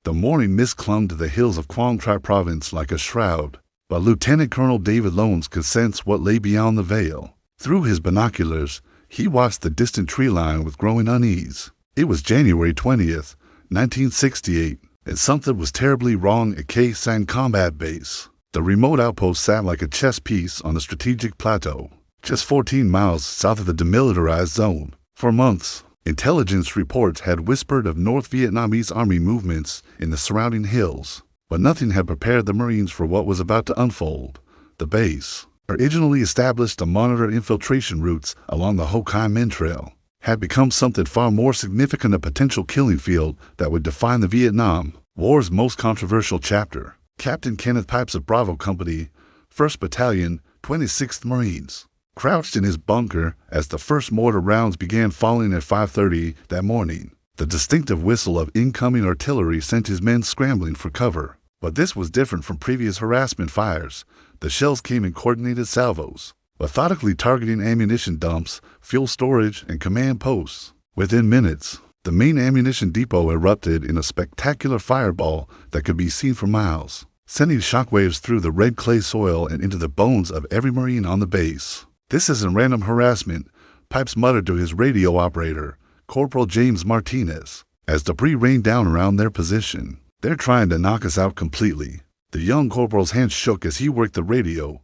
The morning mist clung to the hills of Quang Tri Province like a shroud, but Lieutenant Colonel David Lones could sense what lay beyond the veil. Through his binoculars, he watched the distant tree line with growing unease. It was January 20th, 1968, and something was terribly wrong at Sanh Combat Base. The remote outpost sat like a chess piece on a strategic plateau, just 14 miles south of the demilitarized zone. For months, intelligence reports had whispered of North Vietnamese Army movements in the surrounding hills, but nothing had prepared the Marines for what was about to unfold. The base, originally established to monitor infiltration routes along the Ho Chi Minh Trail, had become something far more significant, a potential killing field that would define the Vietnam War's most controversial chapter. Captain Kenneth Pipes of Bravo Company, 1st Battalion, 26th Marines, crouched in his bunker as the first mortar rounds began falling at 5:30 that morning. The distinctive whistle of incoming artillery sent his men scrambling for cover. But this was different from previous harassment fires. The shells came in coordinated salvos, methodically targeting ammunition dumps, fuel storage, and command posts. Within minutes, the main ammunition depot erupted in a spectacular fireball that could be seen for miles, sending shockwaves through the red clay soil and into the bones of every Marine on the base. "This isn't random harassment," Pipes muttered to his radio operator, Corporal James Martinez, as debris rained down around their position. "They're trying to knock us out completely." The young corporal's hands shook as he worked the radio,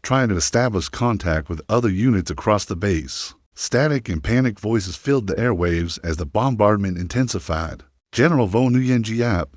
trying to establish contact with other units across the base. Static and panicked voices filled the airwaves as the bombardment intensified. General Vo Nguyen Giap,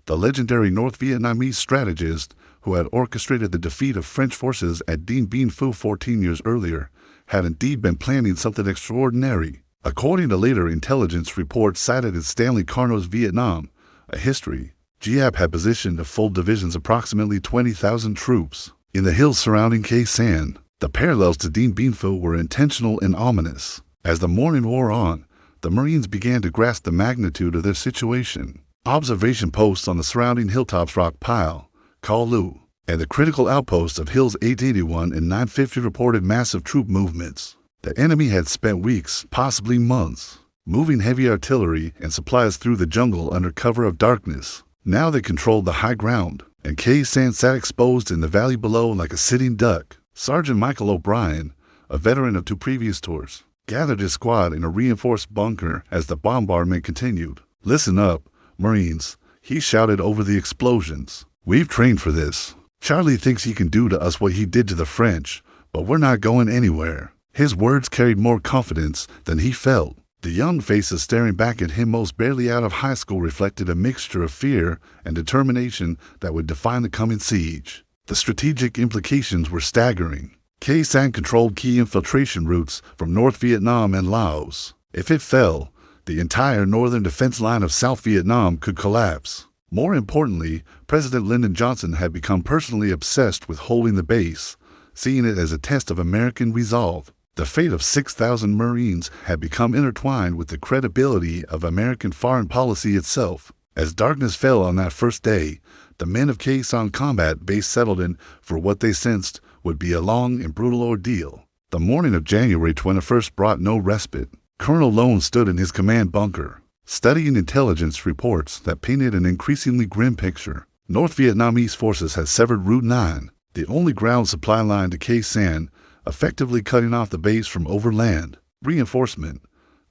the legendary North Vietnamese strategist who had orchestrated the defeat of French forces at Dien Bien Phu 14 years earlier, had indeed been planning something extraordinary. According to later intelligence reports cited in Stanley Carnot's Vietnam, A History, Giap had positioned a full division's approximately 20,000 troops in the hills surrounding Khe Sanh. The parallels to Dien Bien Phu were intentional and ominous. As the morning wore on, the Marines began to grasp the magnitude of their situation. Observation posts on the surrounding hilltops Rock Pile, Khao Lu, and the critical outposts of Hills 881 and 950 reported massive troop movements. The enemy had spent weeks, possibly months, moving heavy artillery and supplies through the jungle under cover of darkness. Now they controlled the high ground, and Khe Sanh sat exposed in the valley below like a sitting duck. Sergeant Michael O'Brien, a veteran of 2 previous tours, gathered his squad in a reinforced bunker as the bombardment continued. "Listen up, Marines," he shouted over the explosions. "We've trained for this. Charlie thinks he can do to us what he did to the French, but we're not going anywhere." His words carried more confidence than he felt. The young faces staring back at him, most barely out of high school, reflected a mixture of fear and determination that would define the coming siege. The strategic implications were staggering. Khe Sanh controlled key infiltration routes from North Vietnam and Laos. If it fell, the entire northern defense line of South Vietnam could collapse. More importantly, President Lyndon Johnson had become personally obsessed with holding the base, seeing it as a test of American resolve. The fate of 6,000 Marines had become intertwined with the credibility of American foreign policy itself. As darkness fell on that first day, the men of Khe Sanh Combat Base settled in for what they sensed would be a long and brutal ordeal. The morning of January 21st brought no respite. Colonel Lone stood in his command bunker, studying intelligence reports that painted an increasingly grim picture. North Vietnamese forces had severed Route 9, the only ground supply line to Khe Sanh, effectively cutting off the base from overland reinforcement.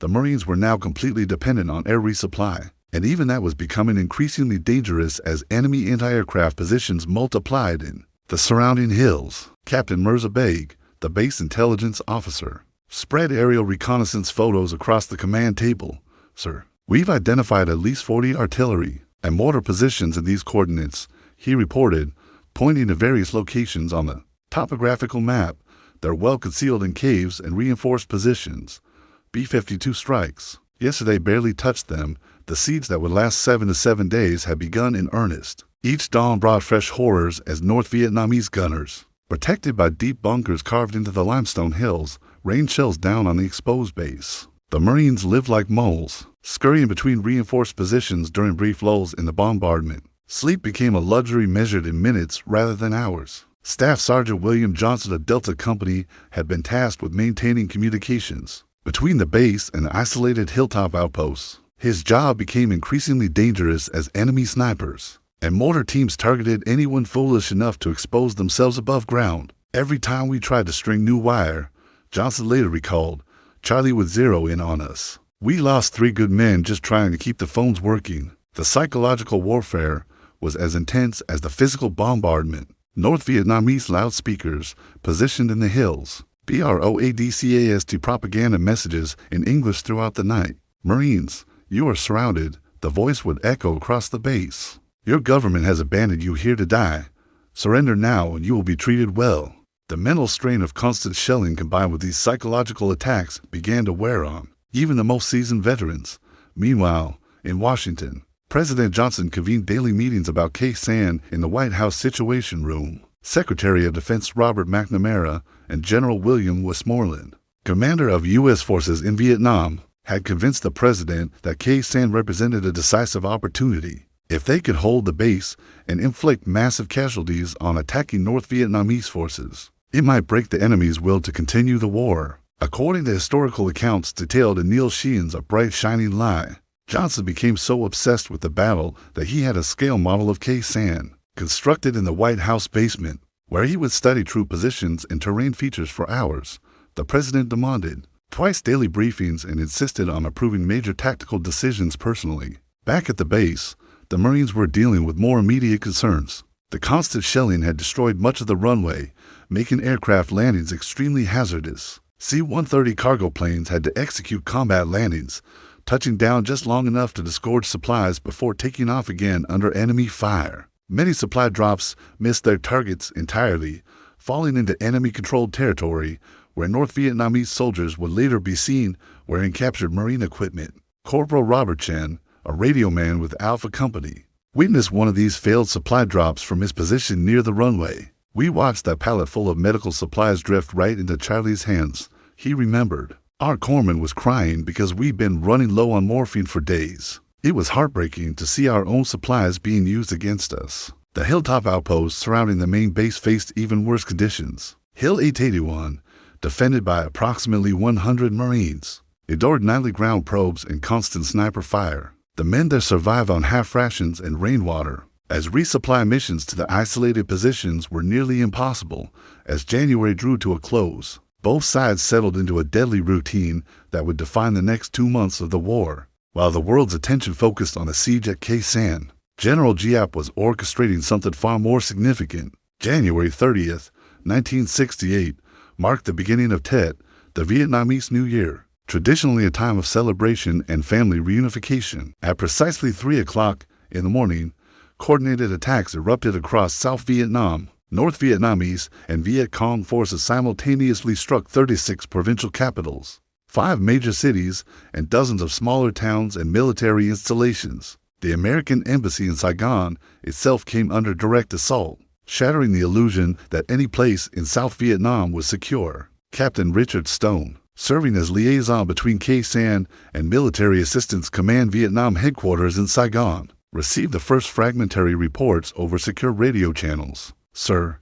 The Marines were now completely dependent on air resupply, and even that was becoming increasingly dangerous as enemy anti-aircraft positions multiplied in the surrounding hills. Captain Mirza Beg, the base intelligence officer, spread aerial reconnaissance photos across the command table. "Sir, we've identified at least 40 artillery and mortar positions in these coordinates," he reported, pointing to various locations on the topographical map. "They're well concealed in caves and reinforced positions. B-52 strikes yesterday barely touched them. The siege that would last 7 to 7 days had begun in earnest. Each dawn brought fresh horrors as North Vietnamese gunners, protected by deep bunkers carved into the limestone hills, rained shells down on the exposed base. The Marines lived like moles, scurrying between reinforced positions during brief lulls in the bombardment. Sleep became a luxury measured in minutes rather than hours. Staff Sergeant William Johnson of Delta Company had been tasked with maintaining communications between the base and the isolated hilltop outposts. His job became increasingly dangerous as enemy snipers and mortar teams targeted anyone foolish enough to expose themselves above ground. Every time we tried to string new wire, Johnson later recalled, Charlie would zero in on us. We lost 3 good men just trying to keep the phones working. The psychological warfare was as intense as the physical bombardment. North Vietnamese loudspeakers positioned in the hills, broadcast propaganda messages in English throughout the night. Marines, you are surrounded, the voice would echo across the base. Your government has abandoned you here to die. Surrender now and you will be treated well. The mental strain of constant shelling combined with these psychological attacks began to wear on even the most seasoned veterans. Meanwhile, in Washington, President Johnson convened daily meetings about Sanh in the White House Situation Room. Secretary of Defense Robert McNamara and General William Westmoreland, commander of U.S. forces in Vietnam, had convinced the president that Sanh represented a decisive opportunity. If they could hold the base and inflict massive casualties on attacking North Vietnamese forces, it might break the enemy's will to continue the war. According to historical accounts detailed in Neil Sheehan's A Bright Shining Lie, Johnson became so obsessed with the battle that he had a scale model of Sanh constructed in the White House basement, where he would study troop positions and terrain features for hours. The president demanded twice daily briefings and insisted on approving major tactical decisions personally. Back at the base, the Marines were dealing with more immediate concerns. The constant shelling had destroyed much of the runway, making aircraft landings extremely hazardous. C-130 cargo planes had to execute combat landings, touching down just long enough to disgorge supplies before taking off again under enemy fire. Many supply drops missed their targets entirely, falling into enemy-controlled territory, where North Vietnamese soldiers would later be seen wearing captured Marine equipment. Corporal Robert Chen, a radio man with Alpha Company, witnessed one of these failed supply drops from his position near the runway. We watched that pallet full of medical supplies drift right into Charlie's hands. He remembered. Our corpsman was crying because we'd been running low on morphine for days. It was heartbreaking to see our own supplies being used against us. The hilltop outposts surrounding the main base faced even worse conditions. Hill 881, defended by approximately 100 Marines, endured nightly ground probes and constant sniper fire. The men there survived on half rations and rainwater, as resupply missions to the isolated positions were nearly impossible. As January drew to a close, both sides settled into a deadly routine that would define the next 2 months of the war. While the world's attention focused on the siege at Sanh, General Giap was orchestrating something far more significant. January 30th, 1968, marked the beginning of Tet, the Vietnamese New Year, traditionally a time of celebration and family reunification. At precisely 3 o'clock in the morning, coordinated attacks erupted across South Vietnam. North Vietnamese and Viet Cong forces simultaneously struck 36 provincial capitals, 5 major cities, and dozens of smaller towns and military installations. The American embassy in Saigon itself came under direct assault, shattering the illusion that any place in South Vietnam was secure. Captain Richard Stone, serving as liaison between Sanh and Military Assistance Command Vietnam headquarters in Saigon, received the first fragmentary reports over secure radio channels. Sir,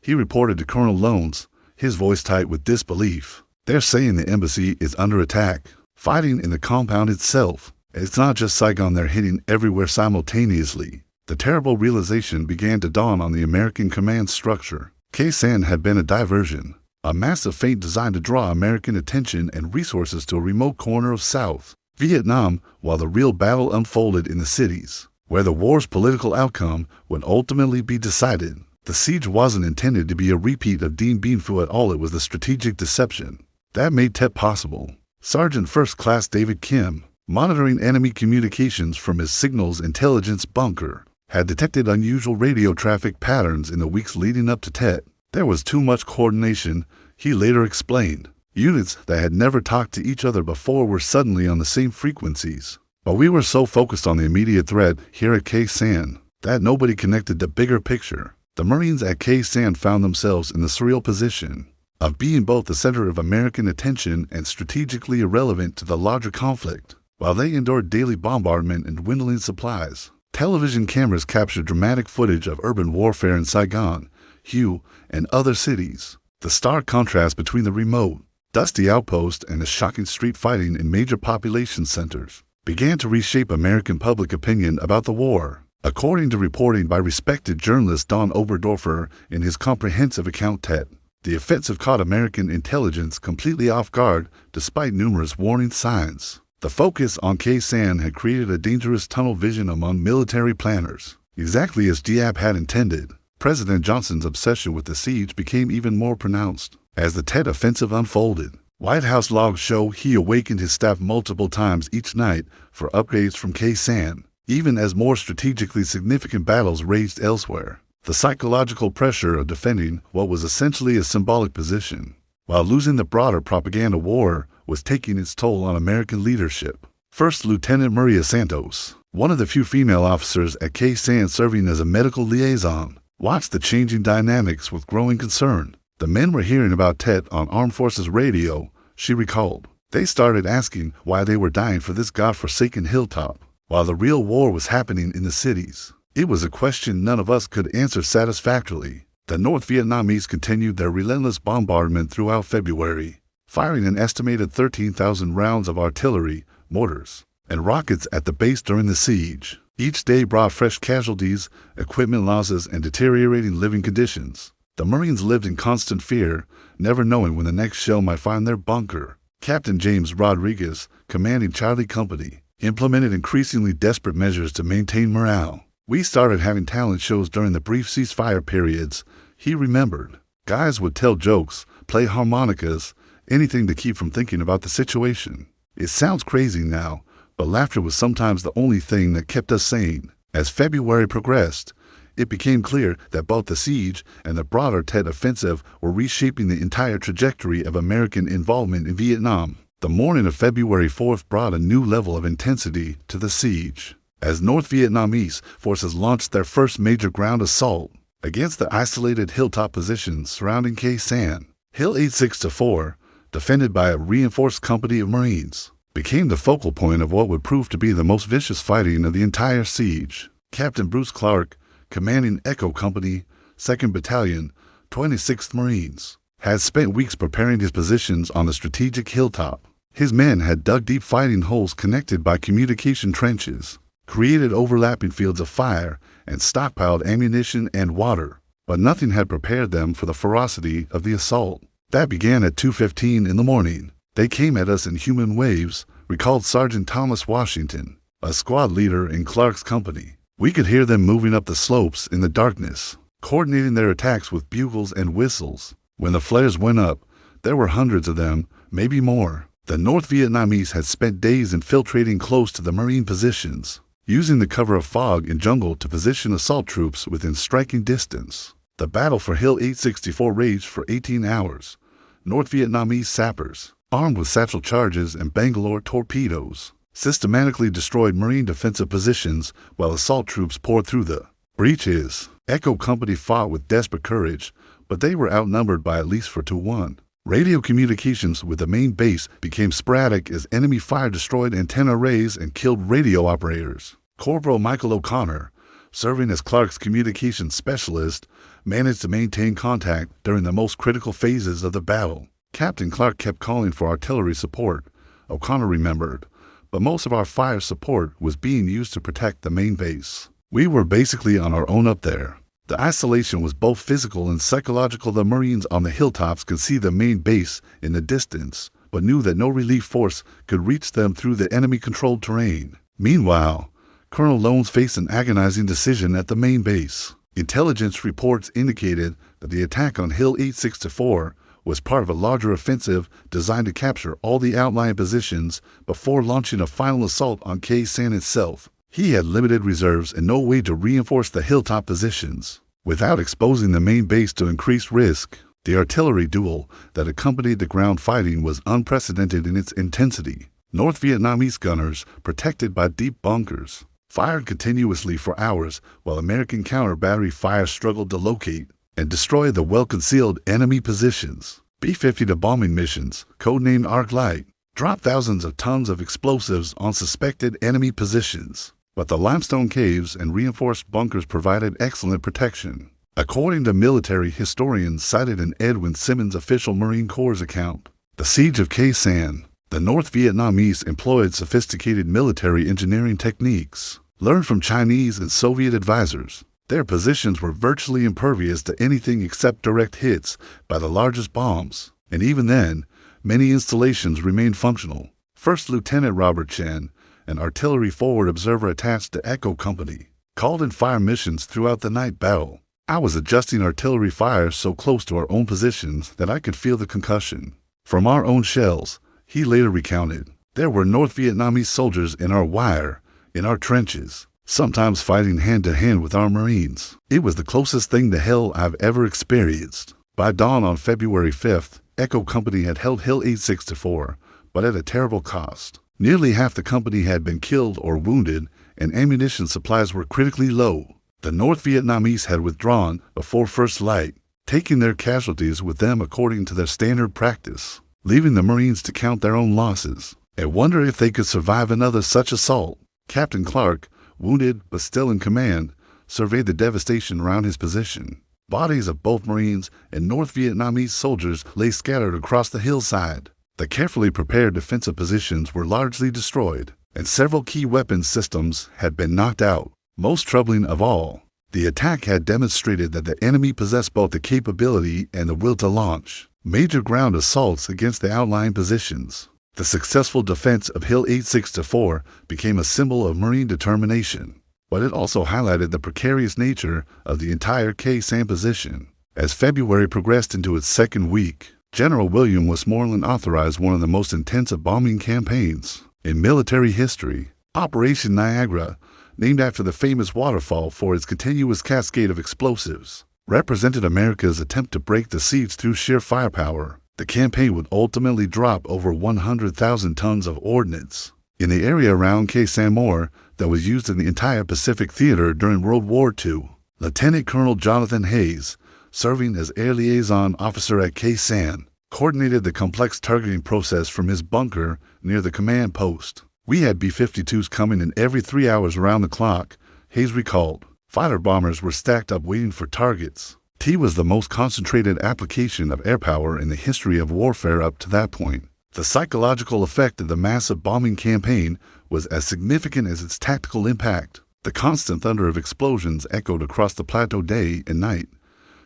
he reported to Colonel Lones, his voice tight with disbelief. They're saying the embassy is under attack, fighting in the compound itself. It's not just Saigon, they're hitting everywhere simultaneously. The terrible realization began to dawn on the American command structure. Sanh had been a diversion, a massive feint designed to draw American attention and resources to a remote corner of South Vietnam, while the real battle unfolded in the cities, where the war's political outcome would ultimately be decided. The siege wasn't intended to be a repeat of Dien Bien Phu at all. It was the strategic deception that made Tet possible. Sergeant First Class David Kim, monitoring enemy communications from his signals intelligence bunker, had detected unusual radio traffic patterns in the weeks leading up to Tet. There was too much coordination, he later explained. Units that had never talked to each other before were suddenly on the same frequencies. But we were so focused on the immediate threat here at Sanh that nobody connected the bigger picture. The Marines at Sanh found themselves in the surreal position of being both the center of American attention and strategically irrelevant to the larger conflict. While they endured daily bombardment and dwindling supplies, television cameras captured dramatic footage of urban warfare in Saigon, Hue, and other cities. The stark contrast between the remote, dusty outpost and the shocking street fighting in major population centers began to reshape American public opinion about the war. According to reporting by respected journalist Don Oberdorfer in his comprehensive account Tet, the offensive caught American intelligence completely off guard despite numerous warning signs. The focus on Sanh had created a dangerous tunnel vision among military planners. Exactly as Diab had intended, President Johnson's obsession with the siege became even more pronounced. As the Tet offensive unfolded, White House logs show he awakened his staff multiple times each night for upgrades from Sanh, even as more strategically significant battles raged elsewhere. The psychological pressure of defending what was essentially a symbolic position, while losing the broader propaganda war, was taking its toll on American leadership. First Lieutenant Maria Santos, one of the few female officers at Sanh serving as a medical liaison, watched the changing dynamics with growing concern. The men were hearing about Tet on Armed Forces radio, she recalled. They started asking why they were dying for this godforsaken hilltop, while the real war was happening in the cities. It was a question none of us could answer satisfactorily. The North Vietnamese continued their relentless bombardment throughout February, firing an estimated 13,000 rounds of artillery, mortars, and rockets at the base during the siege. Each day brought fresh casualties, equipment losses, and deteriorating living conditions. The Marines lived in constant fear, never knowing when the next shell might find their bunker. Captain James Rodriguez, commanding Charlie Company, implemented increasingly desperate measures to maintain morale. We started having talent shows during the brief ceasefire periods, he remembered. Guys would tell jokes, play harmonicas, anything to keep from thinking about the situation. It sounds crazy now, but laughter was sometimes the only thing that kept us sane. As February progressed, it became clear that both the siege and the broader Tet offensive were reshaping the entire trajectory of American involvement in Vietnam. The morning of February 4th brought a new level of intensity to the siege, as North Vietnamese forces launched their first major ground assault against the isolated hilltop positions surrounding Sanh. Hill 864, defended by a reinforced company of Marines, became the focal point of what would prove to be the most vicious fighting of the entire siege. Captain Bruce Clark, commanding Echo Company, 2nd Battalion, 26th Marines, had spent weeks preparing his positions on the strategic hilltop. His men had dug deep fighting holes connected by communication trenches, created overlapping fields of fire, and stockpiled ammunition and water, but nothing had prepared them for the ferocity of the assault. That began at 2:15 in the morning. They came at us in human waves, recalled Sergeant Thomas Washington, a squad leader in Clark's company. We could hear them moving up the slopes in the darkness, coordinating their attacks with bugles and whistles. When the flares went up, there were hundreds of them, maybe more. The North Vietnamese had spent days infiltrating close to the Marine positions, using the cover of fog and jungle to position assault troops within striking distance. The battle for Hill 864 raged for 18 hours. North Vietnamese sappers, armed with satchel charges and Bangalore torpedoes, systematically destroyed Marine defensive positions while assault troops poured through the breaches. Echo Company fought with desperate courage, but they were outnumbered by at least 4-1. Radio communications with the main base became sporadic as enemy fire destroyed antenna arrays and killed radio operators. Corporal Michael O'Connor, serving as Clark's communications specialist, managed to maintain contact during the most critical phases of the battle. Captain Clark kept calling for artillery support, O'Connor remembered, but most of our fire support was being used to protect the main base. We were basically on our own up there. The isolation was both physical and psychological. The Marines on the hilltops could see the main base in the distance, but knew that no relief force could reach them through the enemy-controlled terrain. Meanwhile, Colonel Lones faced an agonizing decision at the main base. Intelligence reports indicated that the attack on Hill 864 was part of a larger offensive designed to capture all the outlying positions before launching a final assault on Sanh itself. He had limited reserves and no way to reinforce the hilltop positions. Without exposing the main base to increased risk, the artillery duel that accompanied the ground fighting was unprecedented in its intensity. North Vietnamese gunners, protected by deep bunkers, fired continuously for hours while American counter-battery fire struggled to locate and destroy the well-concealed enemy positions. B-52 bombing missions, codenamed Arc Light, dropped thousands of tons of explosives on suspected enemy positions, but the limestone caves and reinforced bunkers provided excellent protection. According to military historians cited in Edwin Simmons' official Marine Corps account, the siege of Sanh The North Vietnamese employed sophisticated military engineering techniques, learned from Chinese and Soviet advisors. Their positions were virtually impervious to anything except direct hits by the largest bombs, and even then, many installations remained functional. First Lieutenant Robert Chen, an artillery forward observer attached to Echo Company, called in fire missions throughout the night battle. I was adjusting artillery fire so close to our own positions that I could feel the concussion from our own shells. He later recounted, there were North Vietnamese soldiers in our wire, in our trenches, sometimes fighting hand-to-hand with our Marines. It was the closest thing to hell I've ever experienced. By dawn on February 5th, Echo Company had held Hill 864, but at a terrible cost. Nearly half the company had been killed or wounded, and ammunition supplies were critically low. The North Vietnamese had withdrawn before first light, taking their casualties with them according to their standard practice, leaving the Marines to count their own losses and wonder if they could survive another such assault. Captain Clark, wounded but still in command, surveyed the devastation around his position. Bodies of both Marines and North Vietnamese soldiers lay scattered across the hillside. The carefully prepared defensive positions were largely destroyed, and several key weapons systems had been knocked out. Most troubling of all, the attack had demonstrated that the enemy possessed both the capability and the will to launch major ground assaults against the outlying positions. The successful defense of Hill 864 became a symbol of Marine determination, but it also highlighted the precarious nature of the entire Khe Sanh position. As February progressed into its second week, General William Westmoreland authorized one of the most intensive bombing campaigns in military history. Operation Niagara, named after the famous waterfall for its continuous cascade of explosives, represented America's attempt to break the siege through sheer firepower. The campaign would ultimately drop over 100,000 tons of ordnance in the area around Khe Sanh that was used in the entire Pacific Theater during World War II. Lieutenant Colonel Jonathan Hayes, serving as air liaison officer at Khe Sanh, coordinated the complex targeting process from his bunker near the command post. We had B-52s coming in every 3 hours around the clock, Hayes recalled. Fighter bombers were stacked up waiting for targets. T was the most concentrated application of air power in the history of warfare up to that point. The psychological effect of the massive bombing campaign was as significant as its tactical impact. The constant thunder of explosions echoed across the plateau day and night,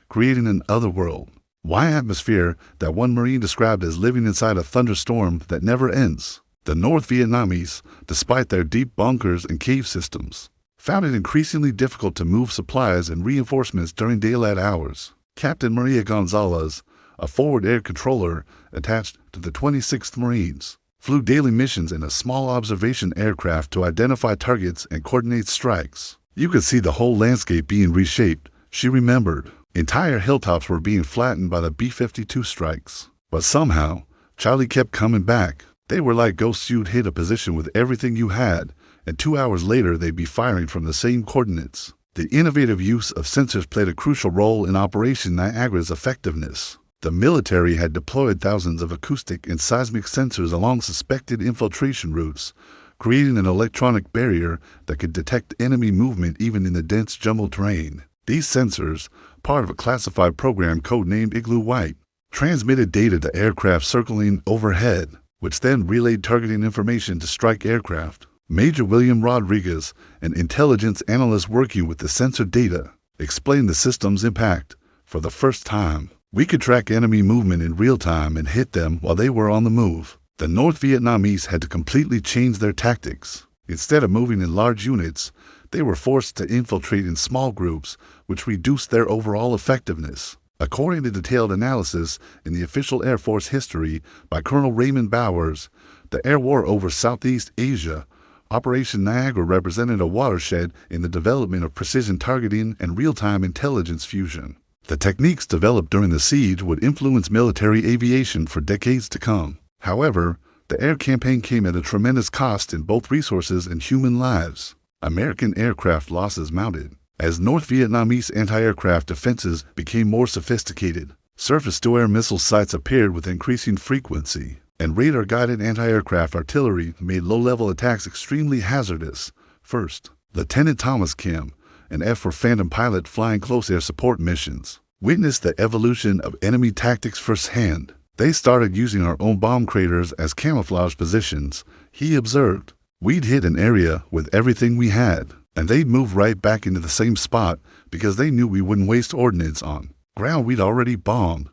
creating an otherworldly atmosphere that one Marine described as living inside a thunderstorm that never ends. The North Vietnamese, despite their deep bunkers and cave systems, found it increasingly difficult to move supplies and reinforcements during daylight hours. Captain Maria Gonzalez, a forward air controller attached to the 26th Marines, flew daily missions in a small observation aircraft to identify targets and coordinate strikes. You could see the whole landscape being reshaped, she remembered. Entire hilltops were being flattened by the B-52 strikes. But somehow, Charlie kept coming back. They were like ghosts. You'd hit a position with everything you had, and 2 hours later they'd be firing from the same coordinates. The innovative use of sensors played a crucial role in Operation Niagara's effectiveness. The military had deployed thousands of acoustic and seismic sensors along suspected infiltration routes, creating an electronic barrier that could detect enemy movement even in the dense jungle terrain. These sensors, part of a classified program codenamed WWII, transmitted data to aircraft circling overhead, which then relayed targeting information to strike aircraft. Major William Rodriguez, an intelligence analyst working with the sensor data, explained the system's impact. For the first time, we could track enemy movement in real time and hit them while they were on the move. The North Vietnamese had to completely change their tactics. Instead of moving in large units, they were forced to infiltrate in small groups, which reduced their overall effectiveness. According to detailed analysis in the official Air Force history by Colonel Raymond Bowers, the air war over Southeast Asia, Operation Niagara represented a watershed in the development of precision targeting and real-time intelligence fusion. The techniques developed during the siege would influence military aviation for decades to come. However, the air campaign came at a tremendous cost in both resources and human lives. American aircraft losses mounted as North Vietnamese anti-aircraft defenses became more sophisticated. Surface-to-air missile sites appeared with increasing frequency, and radar-guided anti-aircraft artillery made low-level attacks extremely hazardous. First, Lieutenant Thomas Kim, an F-4 Phantom pilot flying close air support missions, witnessed the evolution of enemy tactics firsthand. They started using our own bomb craters as camouflage positions. He observed, we'd hit an area with everything we had, and they'd move right back into the same spot because they knew we wouldn't waste ordnance on ground we'd already bombed.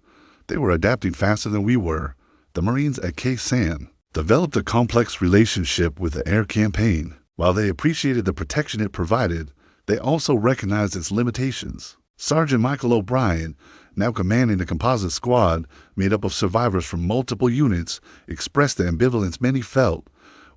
They were adapting faster than we were. The Marines at Sanh developed a complex relationship with the air campaign. While they appreciated the protection it provided, they also recognized its limitations. Sergeant Michael O'Brien, now commanding a composite squad made up of survivors from multiple units, expressed the ambivalence many felt.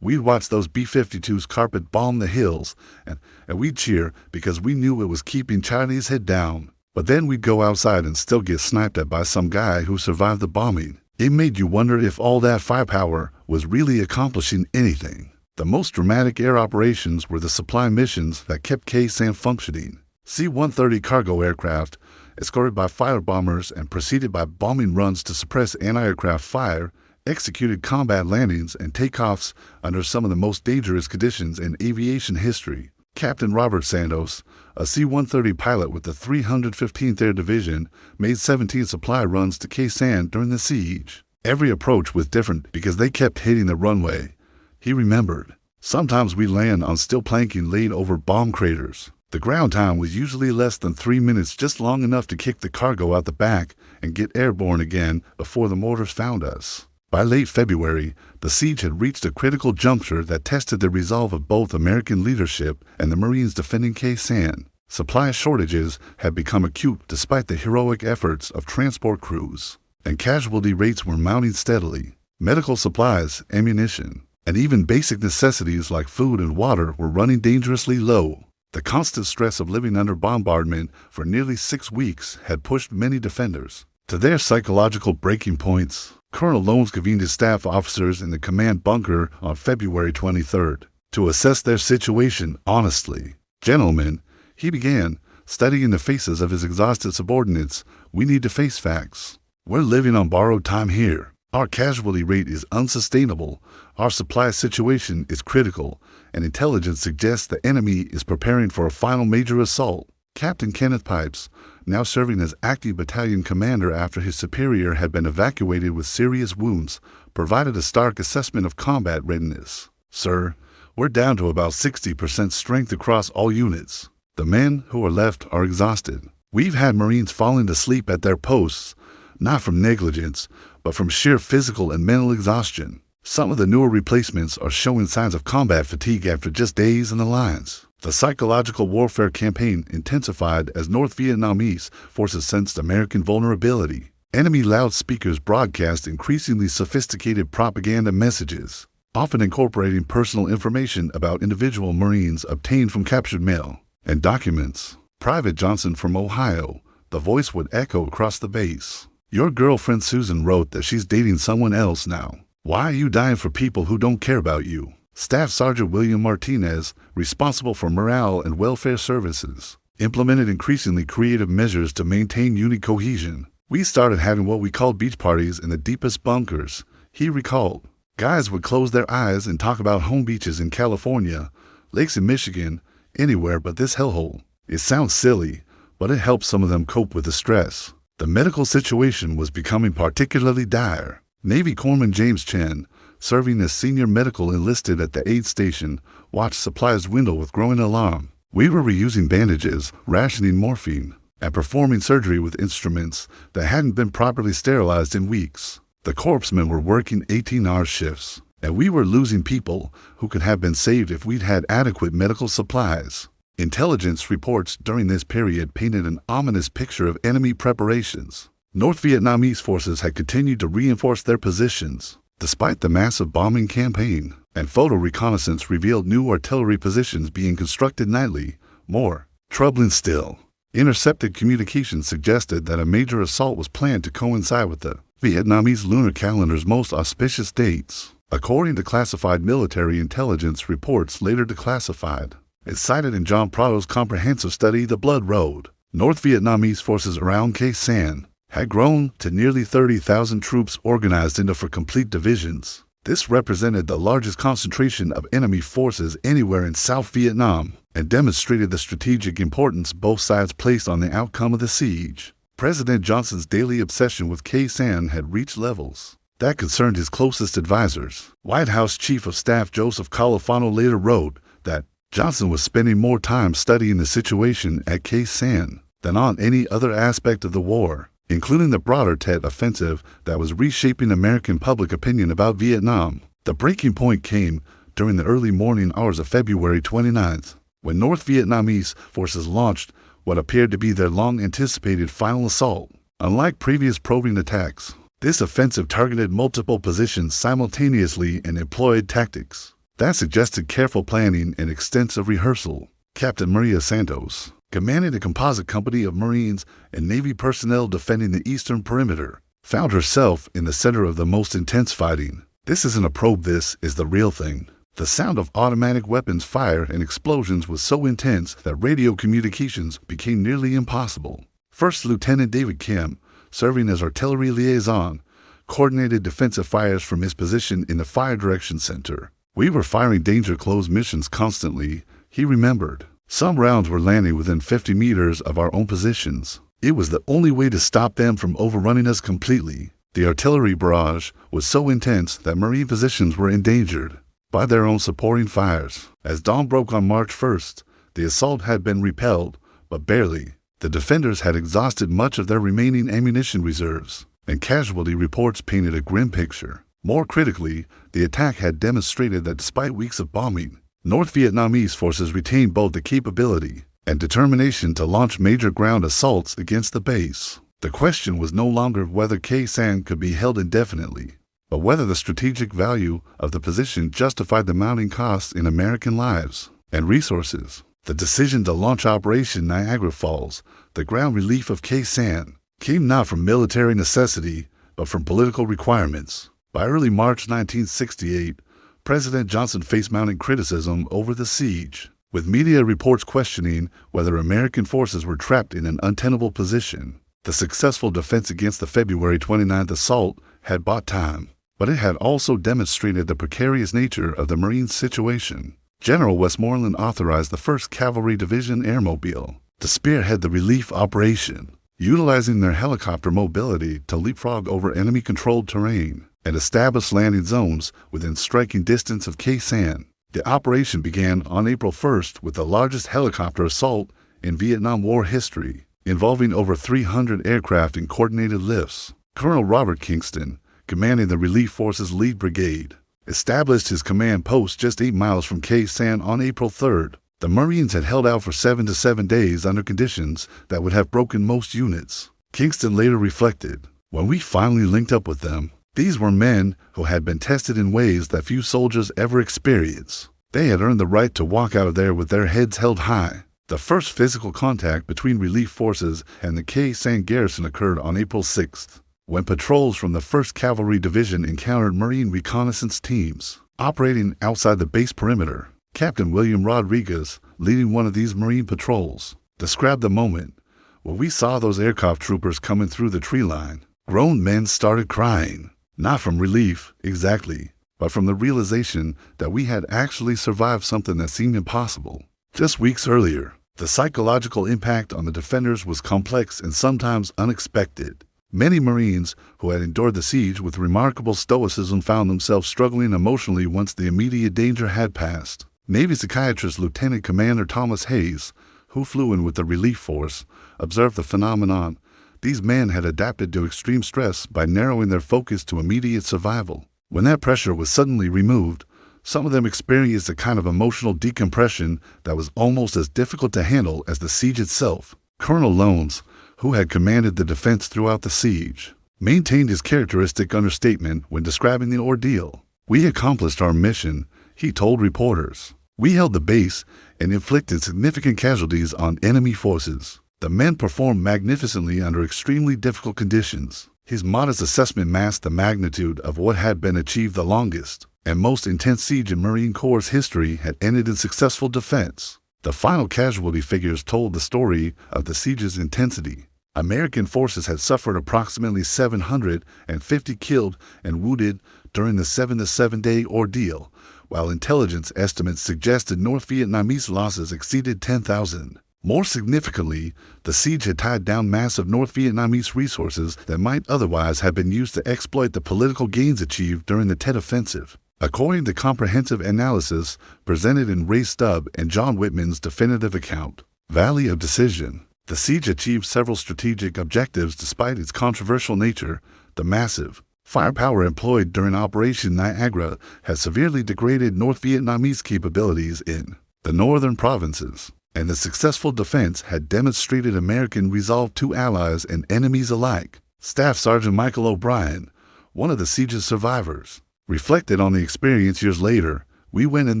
We'd watch those B-52s carpet bomb the hills, and we'd cheer because we knew it was keeping Chinese head down. But then we'd go outside and still get sniped at by some guy who survived the bombing. It made you wonder if all that firepower was really accomplishing anything. The most dramatic air operations were the supply missions that kept Sanh functioning. C-130 cargo aircraft, escorted by fighter bombers and preceded by bombing runs to suppress anti-aircraft fire, executed combat landings and takeoffs under some of the most dangerous conditions in aviation history. Captain Robert Santos, a C-130 pilot with the 315th Air Division, made 17 supply runs to Sanh during the siege. Every approach was different because they kept hitting the runway. He remembered, sometimes we land on steel planking laid over bomb craters. The ground time was usually less than 3 minutes, just long enough to kick the cargo out the back and get airborne again before the mortars found us. By late February, the siege had reached a critical juncture that tested the resolve of both American leadership and the Marines defending Sanh. Supply shortages had become acute despite the heroic efforts of transport crews, and casualty rates were mounting steadily. Medical supplies, ammunition, and even basic necessities like food and water were running dangerously low. The constant stress of living under bombardment for nearly 6 weeks had pushed many defenders to their psychological breaking points. Colonel Lones convened his staff officers in the command bunker on February 23rd to assess their situation honestly. Gentlemen, he began, studying the faces of his exhausted subordinates, we need to face facts. We're living on borrowed time here. Our casualty rate is unsustainable, our supply situation is critical, and intelligence suggests the enemy is preparing for a final major assault. Captain Kenneth Pipes, now serving as active battalion commander after his superior had been evacuated with serious wounds, provided a stark assessment of combat readiness. Sir, we're down to about 60% strength across all units. The men who are left are exhausted. We've had Marines falling to sleep at their posts, not from negligence, but from sheer physical and mental exhaustion. Some of the newer replacements are showing signs of combat fatigue after just days in the lines. The psychological warfare campaign intensified as North Vietnamese forces sensed American vulnerability. Enemy loudspeakers broadcast increasingly sophisticated propaganda messages, often incorporating personal information about individual Marines obtained from captured mail and documents. Private Johnson from Ohio, the voice would echo across the base. Your girlfriend Susan wrote that she's dating someone else now. Why are you dying for people who don't care about you? Staff Sergeant William Martinez, responsible for morale and welfare services, implemented increasingly creative measures to maintain unit cohesion. We started having what we called beach parties in the deepest bunkers, he recalled. Guys would close their eyes and talk about home beaches in California, lakes in Michigan, anywhere but this hellhole. It sounds silly, but it helped some of them cope with the stress. The medical situation was becoming particularly dire. Navy Corpsman James Chen, serving as senior medical enlisted at the aid station, watched supplies dwindle with growing alarm. We were reusing bandages, rationing morphine, and performing surgery with instruments that hadn't been properly sterilized in weeks. The corpsmen were working 18-hour shifts, and we were losing people who could have been saved if we'd had adequate medical supplies. Intelligence reports during this period painted an ominous picture of enemy preparations. North Vietnamese forces had continued to reinforce their positions, despite the massive bombing campaign, and photo reconnaissance revealed new artillery positions being constructed nightly. More troubling still, intercepted communications suggested that a major assault was planned to coincide with the Vietnamese lunar calendar's most auspicious dates. According to classified military intelligence reports later declassified, it's cited in John Prado's comprehensive study The Blood Road. North Vietnamese forces around Sanh had grown to nearly 30,000 troops organized into for complete divisions. This represented the largest concentration of enemy forces anywhere in South Vietnam and demonstrated the strategic importance both sides placed on the outcome of the siege. President Johnson's daily obsession with Sanh had reached levels that concerned his closest advisors. White House Chief of Staff Joseph Califano later wrote that Johnson was spending more time studying the situation at Sanh than on any other aspect of the war, including the broader Tet Offensive that was reshaping American public opinion about Vietnam. The breaking point came during the early morning hours of February 29th, when North Vietnamese forces launched what appeared to be their long-anticipated final assault. Unlike previous probing attacks, this offensive targeted multiple positions simultaneously and employed tactics that suggested careful planning and extensive rehearsal. Captain Maria Santos, commanding a composite company of Marines and Navy personnel defending the eastern perimeter, found herself in the center of the most intense fighting. This isn't a probe, this is the real thing. The sound of automatic weapons fire and explosions was so intense that radio communications became nearly impossible. First Lieutenant David Kim, serving as artillery liaison, coordinated defensive fires from his position in the Fire Direction Center. "We were firing danger-close missions constantly," he remembered. "Some rounds were landing within 50 meters of our own positions. It was the only way to stop them from overrunning us completely." The artillery barrage was so intense that Marine positions were endangered by their own supporting fires. As dawn broke on March 1st, the assault had been repelled, but barely. The defenders had exhausted much of their remaining ammunition reserves, and casualty reports painted a grim picture. More critically, the attack had demonstrated that despite weeks of bombing, North Vietnamese forces retained both the capability and determination to launch major ground assaults against the base. The question was no longer whether Sanh could be held indefinitely, but whether the strategic value of the position justified the mounting costs in American lives and resources. The decision to launch Operation Niagara Falls, the ground relief of Sanh, came not from military necessity, but from political requirements. By early March 1968, President Johnson faced mounting criticism over the siege, with media reports questioning whether American forces were trapped in an untenable position. The successful defense against the February 29th assault had bought time, but it had also demonstrated the precarious nature of the Marine situation. General Westmoreland authorized the 1st Cavalry Division Airmobile to spearhead the relief operation, utilizing their helicopter mobility to leapfrog over enemy-controlled terrain and establish landing zones within striking distance of Sanh. The operation began on April 1st with the largest helicopter assault in Vietnam War history, involving over 300 aircraft in coordinated lifts. Colonel Robert Kingston, commanding the Relief Forces Lead Brigade, established his command post just 8 miles from Sanh on April 3rd. The Marines had held out for 7 days under conditions that would have broken most units. Kingston later reflected, "When we finally linked up with them, these were men who had been tested in ways that few soldiers ever experience. They had earned the right to walk out of there with their heads held high." The first physical contact between relief forces and the Sanh garrison occurred on April 6th, when patrols from the 1st Cavalry Division encountered Marine reconnaissance teams operating outside the base perimeter. Captain William Rodriguez, leading one of these Marine patrols, described the moment when we saw those aircraft troopers coming through the tree line. Grown men started crying, not from relief, exactly, but from the realization that we had actually survived something that seemed impossible just weeks earlier. The psychological impact on the defenders was complex and sometimes unexpected. Many Marines who had endured the siege with remarkable stoicism found themselves struggling emotionally once the immediate danger had passed. Navy psychiatrist Lieutenant Commander Thomas Hayes, who flew in with the relief force, observed the phenomenon. These men had adapted to extreme stress by narrowing their focus to immediate survival. When that pressure was suddenly removed, some of them experienced a kind of emotional decompression that was almost as difficult to handle as the siege itself. Colonel Lones, who had commanded the defense throughout the siege, maintained his characteristic understatement when describing the ordeal. "We accomplished our mission," he told reporters. "We held the base and inflicted significant casualties on enemy forces. The men performed magnificently under extremely difficult conditions." His modest assessment masked the magnitude of what had been achieved. The longest and most intense siege in Marine Corps' history had ended in successful defense. The final casualty figures told the story of the siege's intensity. American forces had suffered approximately 750 killed and wounded during the 7-day ordeal, while intelligence estimates suggested North Vietnamese losses exceeded 10,000. More significantly, the siege had tied down massive North Vietnamese resources that might otherwise have been used to exploit the political gains achieved during the Tet Offensive. According to comprehensive analysis presented in Ray Stubb and John Whitman's definitive account, Valley of Decision, the siege achieved several strategic objectives despite its controversial nature. The massive firepower employed during Operation Niagara had severely degraded North Vietnamese capabilities in the northern provinces, and the successful defense had demonstrated American resolve to allies and enemies alike. Staff Sergeant Michael O'Brien, one of the siege's survivors, reflected on the experience years later. "We went in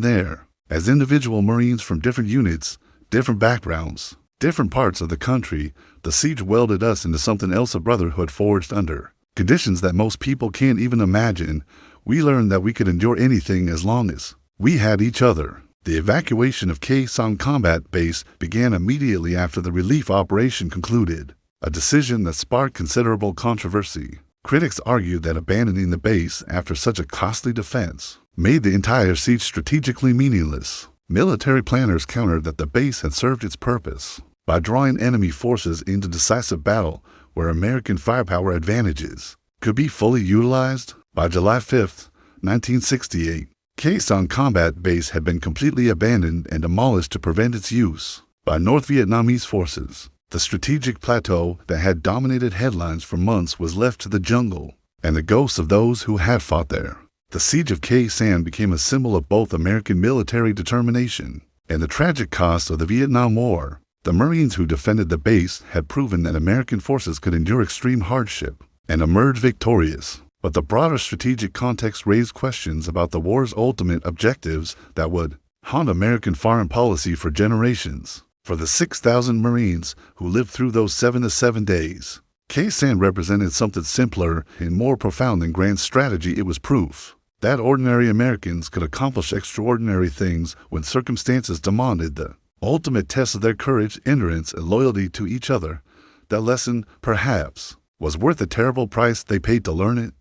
there as individual Marines from different units, different backgrounds, different parts of the country. The siege welded us into something else, a brotherhood forged under conditions that most people can't even imagine. We learned that we could endure anything as long as we had each other." The evacuation of Sanh Combat Base began immediately after the relief operation concluded, a decision that sparked considerable controversy. Critics argued that abandoning the base after such a costly defense made the entire siege strategically meaningless. Military planners countered that the base had served its purpose by drawing enemy forces into decisive battle where American firepower advantages could be fully utilized. By July 5, 1968, Sanh Combat Base had been completely abandoned and demolished to prevent its use by North Vietnamese forces. The strategic plateau that had dominated headlines for months was left to the jungle and the ghosts of those who had fought there. The siege of Sanh became a symbol of both American military determination and the tragic cost of the Vietnam War. The Marines who defended the base had proven that American forces could endure extreme hardship and emerge victorious. But the broader strategic context raised questions about the war's ultimate objectives that would haunt American foreign policy for generations. For the 6,000 Marines who lived through those 7 to 7 days, Sanh represented something simpler and more profound than grand strategy. It was proof that ordinary Americans could accomplish extraordinary things when circumstances demanded, the ultimate test of their courage, endurance, and loyalty to each other. That lesson, perhaps, was worth the terrible price they paid to learn it.